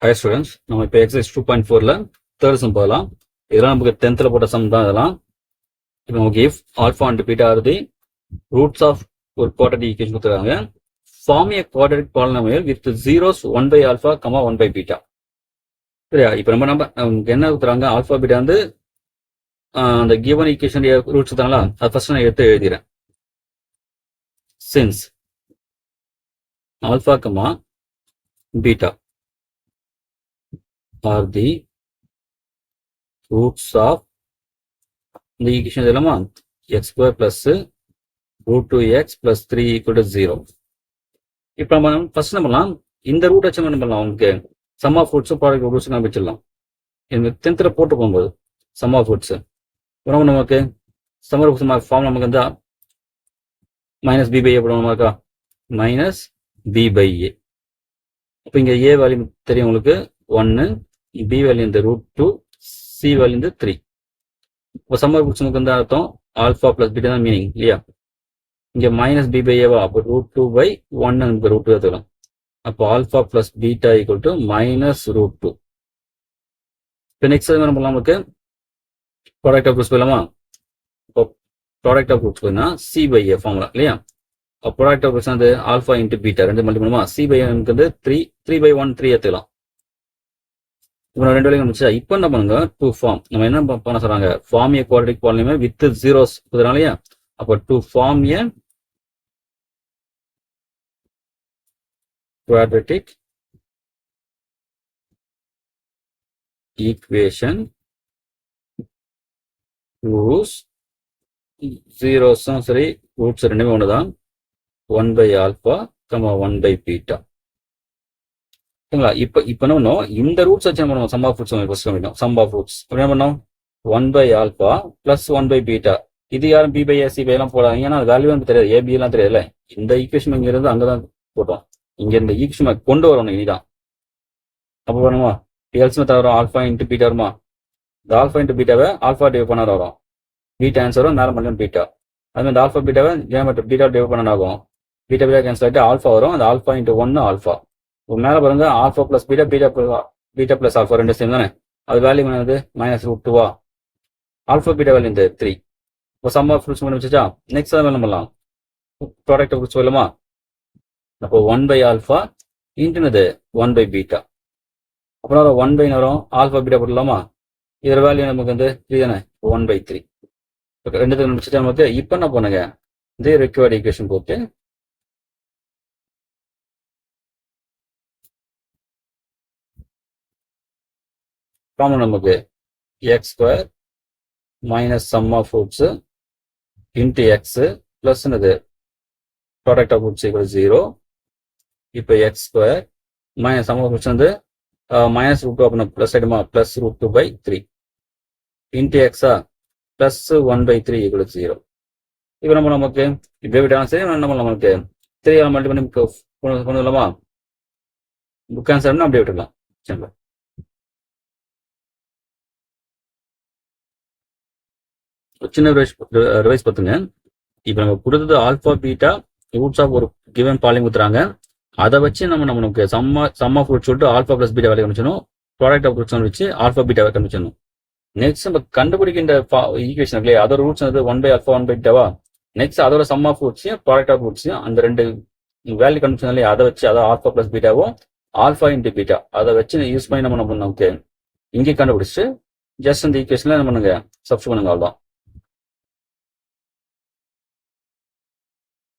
Hi students, நம்ம இப்போ exercise 2.4ல third sum போகலாம். இதெல்லாம் நமக்கு 10th போட்ட sum தான் இதெல்லாம். இப்போ நமக்கு if alpha and beta are the roots of ஒரு quadratic equation கொடுத்துருக்காங்க. Form a quadratic polynomial with zeros 1 by alpha, 1 by beta. சரியா? இப்போ நமக்கு என்ன கொடுத்துறாங்க? ஆல்பா பீட்டா வந்து அந்த given equation ரூட்ஸ் தானே, அது ஃபர்ஸ்ட் நான் எடுத்து எழுதிறேன். Since alpha, beta are the roots of the equation இதெல்லாமா x square plus root 2x plus 3 equal to 0. இப்போ நம்ம ஃபர்ஸ்ட் என்ன பண்ணலாம், இந்த ரூட் வச்சு என்ன பண்ணலாம், உங்களுக்கு sum of roots product roots நம்ம வச்சிடலாம். இந்த 10th போட்டு போகும்போது சம் ஆஃப் ரூட்ஸ் நமக்கு சம் ஆஃப் ரூட்ஸ் ஃபார்ம் நமக்கு வந்து மைனஸ் பி பை ஏ போடுவோமாக்கா, மைனஸ் பி பை ஏ. இப்போ இங்கே ஏ வேல்யூ தெரியும் உங்களுக்கு 1, பி வேல்யூ இந்த ரூட் 2, சி வேல்யூ இந்த 3. இப்போ சம்மர் ரூட்ஸ் நமக்கு வந்து அர்த்தம் ஆல்ஃபா பிளஸ் பீட்டா தான் மீனிங் இல்லையா. இங்கே மைனஸ் பி பை ஏவா, அப்போ ரூட் 2 பை 1 நமக்கு ரூட் 2 எடுத்துக்கலாம். அப்போ alpha plus beta equal to minus root 2. இப்போ நெக்ஸ்ட் என்ன பண்ணலாம், நமக்கு ப்ராடக்ட் ஆஃப் ரூட்ஸ் போயிடலாமா. இப்போ ப்ராடக்ட் ஆஃப் ரூட்ஸ் போயினா சி பை ஏ ஃபார்முலா இல்லையா. ப்ராடக்ட் ஆஃப் ரூட்ஸ் வந்து ஆல்ஃபா இன்ட்டு பீட்டா ரெண்டு மல்டி பண்ணுமா, சி பை நமக்கு வந்து 3 பை 1 3 எடுத்துக்கலாம். இப்போ ரெண்டு வரைக்கும் முடிச்சா இப்போ என்ன பண்ணுங்க, டூ ஃபார்ம் நம்ம என்ன பண்ண சொல்றாங்க, form a quadratic polynomial with zeros இல்லையா. அப்போ to form a quadratic equation whose ஜீரோஸும் சரி ரூட்ஸ் ரெண்டுமே ஒண்ணுதான், 1 by alpha, 1 by beta. சரிங்களா. இப்போ என்ன பண்ணோம், இந்த ரூட்ஸ் வச்சு என்ன பண்ணுவோம், sum of roots first sum of roots என்ன பண்ணோம், 1 by alpha plus 1 by beta. இது யாரும் B by A C by எல்லாம் போடாங்க, ஏன்னா அது வேல்யூ எனக்கு தெரியாது, ஏபி எல்லாம் தெரியாதுல்ல. இந்த ஈக்குவேஷன் இங்க இருந்து அங்கதான் போட்டோம், இங்க இந்த ஈக்குவேஷன் கொண்டு வரணும் இனிதான். அப்போ பண்ணுமா எல்ஸ் மெத்தட் வரும், ஆல்ஃபா இன்ட்டு பீட்டா வருமா, இந்த ஆல்ஃபா இன்ட்டு பீட்டாவை ஆல்ஃபா டிவைட் பண்ண வரும், பீட்டா ஆன்சர் வரும், மேலே மட்டும் பீட்டா. அதுமாதிரி இந்த ஆல்ஃபா பீட்டாவை பீட்டா டிவைட் பண்ண ஆகும், பீட்டா பீட்டா கேன்சல் ஆகிட்டு ஆல்ஃபா வரும், அந்த ஆல்ஃபா இன்ட்டு 1 ஆல்ஃபா. மேலே பாருங்க alpha plus beta, beta plus alpha ரெண்டு சேம் தானே, அது வேல்யூ வந்து மைனஸ் ரூட் 2வா, ஆல்ஃபா பீட்டா வேல்யூ இந்த 3. இப்போ சம் ஆஃப் ரூட்ஸ் முடிச்சா நெக்ஸ்ட் என்ன பண்ணலாம், ப்ராடக்ட் ஆஃப் ரூட்ஸ் சொல்லலாமா. அப்போ 1 பை ஆல்ஃபா இன்ட்டுனது 1 பை பீட்டா. அப்புறம் 1 பை வரும், ஆல்ஃபா பீட்டா போடலாமா, இதோட வேல்யூ நமக்கு வந்து 3 தானே, 1 பை 3. ரெண்டு முடிச்சுட்டா நமக்கு இப்போ என்ன பண்ணுங்க, இந்த ரிக்வயர்ட் ஈக்குவேஷன் போட்டு காமன் நமக்கு x square minus sum of roots into x plus என்னது ப்ராடக்ட் ஆஃப் ரூட்ஸ் ஈக்குவல் 0. இப்போ x square minus sum of roots வந்து மைனஸ் ரூட் 2 அப்படின்னா பிளஸ் ஆயிடுமா, பிளஸ் ரூட் 2 பை 3 இன்ட்டு எக்ஸா பிளஸ் 1 பை 3 ஈக்குவல் 0. இப்போ நம்ம நமக்கு இப்போ விட்டாலும் சரி என்ன பண்ணலாம், நமக்கு 3 மல்டி பண்ணி கொண்டு வரலாமா, புக் ஆன்சர்னு அப்படியே விட்டுக்கலாம். சரிங்களா. சின்ன ரிவைஸ் பார்த்துங்க. இப்போ நம்ம கொடுத்தது ஆல்ஃபா பீட்டா ரூட்ஸ் ஆஃப் ஒரு கிவன் பாலிங் கொடுத்துறாங்க, அதை வச்சு நமக்கு சம் ஆஃப் ரூட்ஸ் சொல்லிட்டு ஆல்ஃபா பிளஸ் பீட்டா வேலை கண்டுச்சணும், ப்ராடக்ட் ஆஃப் ரூட்ஸ் வச்சு ஆல்ஃபா பீட்டா கண்டுச்சணும். நெக்ஸ்ட் நம்ம கண்டுபிடிக்கின்ற ஈக்குவேஷன் இல்லையா, அதோட ரூட்ஸ் வந்து 1 பை ஆல்ஃபா 1 பை பீட்டாவா, நெக்ஸ்ட் அதோட சம் ஆஃப் ரூட்ஸையும் ப்ராடக்ட் ஆஃப் ரூட்ஸையும் அந்த ரெண்டு வேல்யூ கண்டுபிடிச்சோம் இல்லையா, அதை வச்சு அதாவது ஆல்ஃபா பிளஸ் பீட்டாவோ ஆல்ஃபா இன்ட்டு பீட்டா அதை வச்சு யூஸ் பண்ணி நம்ம நமக்கு இங்கே கண்டுபிடிச்சு ஜஸ்ட் அந்த ஈக்குவேஷன்ல என்ன பண்ணுங்க சப்ஸ்டிட் பண்ணுங்க, அவ்வளோதான்.